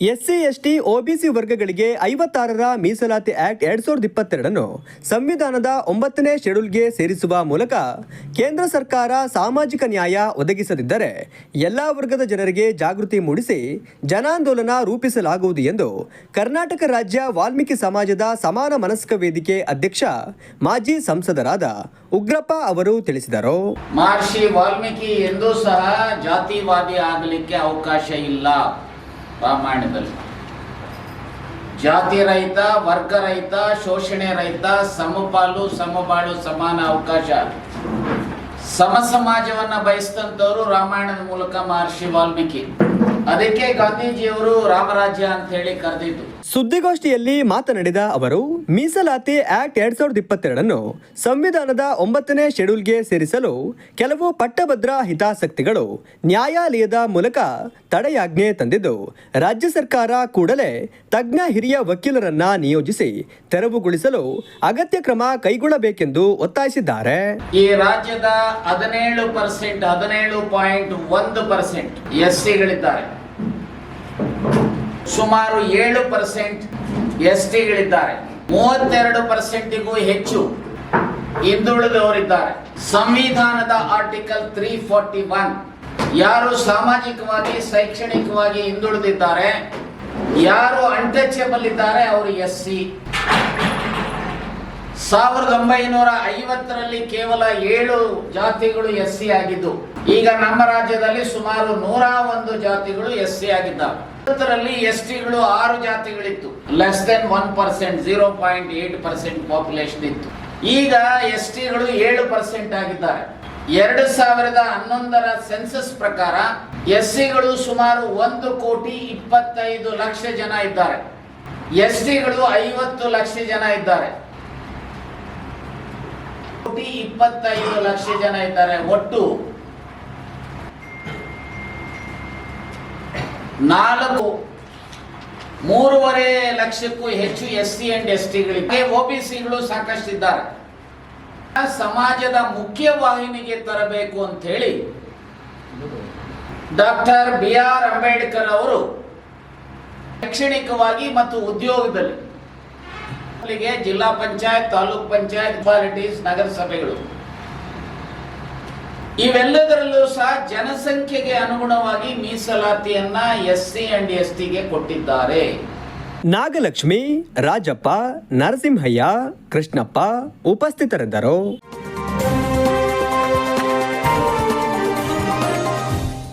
SC ST OBC ವರ್ಗಗಳಿಗೆ 56ರ ಮೀಸಲಾತಿ act 2022 ಸಂವಿಧಾನದ 9ನೇ ಶೆಡ್ಯೂಲ್ಗೆ ಸೇರಿಸುವ ಮೂಲಕ ಕೇಂದ್ರ ಸರ್ಕಾರ ಸಾಮಾಜಿಕ ನ್ಯಾಯ ಒದಗಿಸದಿದ್ದರೆ ಎಲ್ಲ ವರ್ಗದ ಜನರಿಗೆ ಜಾಗೃತಿ ಮೂಡಿಸಿ ಜನಾಂದೋಲನ ರೂಪಿಸಲಾಗುವುದು ಎಂದು ಕರ್ನಾಟಕ ರಾಜ್ಯ ವಾಲ್ಮೀಕಿ ಸಮಾಜದ ಸಮಾನ ಮನಸ್ಕ ವೇದಿಕೆ ಅಧ್ಯಕ್ಷ ಮಾಜಿ ಸಂಸದರಾದ ಉಗ್ರಪ್ಪ ಅವರು ತಿಳಿಸಿದರು. ಮಹರ್ಷಿ ವಾಲ್ಮೀಕಿ ಎಂದೂ ಸಹ ಜಾತಿವಾದಿ ಆಗಲಿಕ್ಕೆ ಅವಕಾಶ ಇಲ್ಲ. ರಾಮಾಯಣದಲ್ಲಿ ಜಾತಿ ರಹಿತ, ವರ್ಗ ರಹಿತ, ಶೋಷಣೆ ರಹಿತ, ಸಮಪಾಲು ಸಮಬಾಳು ಸಮಾನ ಅವಕಾಶ, ಸಮ ಸಮಾಜವನ್ನ ಬಯಸಿದಂತವರು ರಾಮಾಯಣದ ಮೂಲಕ ಮಹರ್ಷಿ ವಾಲ್ಮೀಕಿ. ಅದಕ್ಕೆ ಗಾಂಧೀಜಿಯವರು ರಾಮರಾಜ್ಯ ಅಂತ ಹೇಳಿ ಕರೆದಿದ್ದು. ಸುದ್ದಿಗೋಷ್ಠಿಯಲ್ಲಿ ಮಾತನಾಡಿದ ಅವರು, ಮೀಸಲಾತಿ ಆಕ್ಟ್ 2022 ಸಂವಿಧಾನದ 9ನೇ ಶೆಡ್ಯೂಲ್ಗೆ ಸೇರಿಸಲು ಕೆಲವು ಪಟ್ಟಭದ್ರ ಹಿತಾಸಕ್ತಿಗಳು ನ್ಯಾಯಾಲಯದ ಮೂಲಕ ತಡೆಯಾಜ್ಞೆ ತಂದಿದ್ದು, ರಾಜ್ಯ ಸರ್ಕಾರ ಕೂಡಲೇ ತಜ್ಞ ಹಿರಿಯ ವಕೀಲರನ್ನ ನಿಯೋಜಿಸಿ ತೆರವುಗೊಳಿಸಲು ಅಗತ್ಯ ಕ್ರಮ ಕೈಗೊಳ್ಳಬೇಕೆಂದು ಒತ್ತಾಯಿಸಿದ್ದಾರೆ. ಈ ರಾಜ್ಯದ 17.1% ಎಸ್ಸಿಗಳಿದ್ದಾರೆ, ಸುಮಾರು 7% ಎಸ್ಟಿಗಳಿದ್ದಾರೆ, 32%ಗೂ ಹೆಚ್ಚು ಹಿಂದುಳಿದವರಿದ್ದಾರೆ. ಸಂವಿಧಾನದ ಆರ್ಟಿಕಲ್ 341 ಯಾರು ಸಾಮಾಜಿಕವಾಗಿ ಶೈಕ್ಷಣಿಕವಾಗಿ ಹಿಂದುಳಿದಿದ್ದಾರೆ, ಯಾರು ಅನ್ಟಚಬಲ್ ಇದ್ದಾರೆ ಅವರು ಎಸ್ಸಿ. 1950ರಲ್ಲಿ ಕೇವಲ 7 ಜಾತಿಗಳು ಎಸ್ಸಿ ಆಗಿದ್ದು, ಈಗ ನಮ್ಮ ರಾಜ್ಯದಲ್ಲಿ ಸುಮಾರು 101 ಜಾತಿಗಳು ಎಸ್ಸಿ ಆಗಿದ್ದಾವೆ. ರಲ್ಲಿ ಎಸ್ಟಿಗಳು 6 ಜಾತಿಗಳಿತ್ತು, ಲೆಸ್ ದೆನ್ 1%, 0.8% ಪಾಪ್ಯುಲೇಷನ್ ಇತ್ತು. ಈಗ ಎಸ್ಟಿಗಳು 7% ಆಗಿದ್ದಾರೆ. 2011ರ ಸೆನ್ಸಸ್ ಪ್ರಕಾರ ಎಸ್ಸಿಗಳು ಸುಮಾರು 1,25,00,000 ಜನ ಇದ್ದಾರೆ, ಎಸ್ಟಿಗಳು 50 ಲಕ್ಷ ಜನ ಇದ್ದಾರೆ. 1,25,00,000 ಜನ ಇದ್ದಾರೆ. ಒಟ್ಟು 3.5 ಲಕ್ಷಕ್ಕೂ ಹೆಚ್ಚು ಎಸ್ಸಿ ಅಂಡ್ ಎಸ್ಟಿಗಳಿವೆ. ಒಬಿಸಿಗಳು ಸಾಕಷ್ಟು ಇದ್ದಾರೆ. ಸಮಾಜದ ಮುಖ್ಯ ವಾಹಿನಿಗೆ ತರಬೇಕು ಅಂತ ಹೇಳಿ ಡಾಕ್ಟರ್ BR ಅಂಬೇಡ್ಕರ್ ಅವರು ಶೈಕ್ಷಣಿಕವಾಗಿ ಮತ್ತು ಉದ್ಯೋಗದಲ್ಲಿ ಜಿಲ್ಲಾ ಪಂಚಾಯತ್, ತಾಲೂಕ್ ಪಂಚಾಯತ್, ಮುನ್ಸಿಪಾಲಿಟೀಸ್, ನಗರಸಭೆಗಳು ಇವೆಲ್ಲದರಲ್ಲೂ ಸಹ ಜನಸಂಖ್ಯೆಗೆ ಅನುಗುಣವಾಗಿ ಮೀಸಲಾತಿಯನ್ನ ಎಸ್ಸಿ ಅಂಡ್ ಎಸ್ಟಿಗೆ ಕೊಟ್ಟಿದ್ದಾರೆ. ನಾಗಲಕ್ಷ್ಮಿ, ರಾಜಪ್ಪ, ನರಸಿಂಹಯ್ಯ, ಕೃಷ್ಣಪ್ಪ ಉಪಸ್ಥಿತರಿದ್ದರು.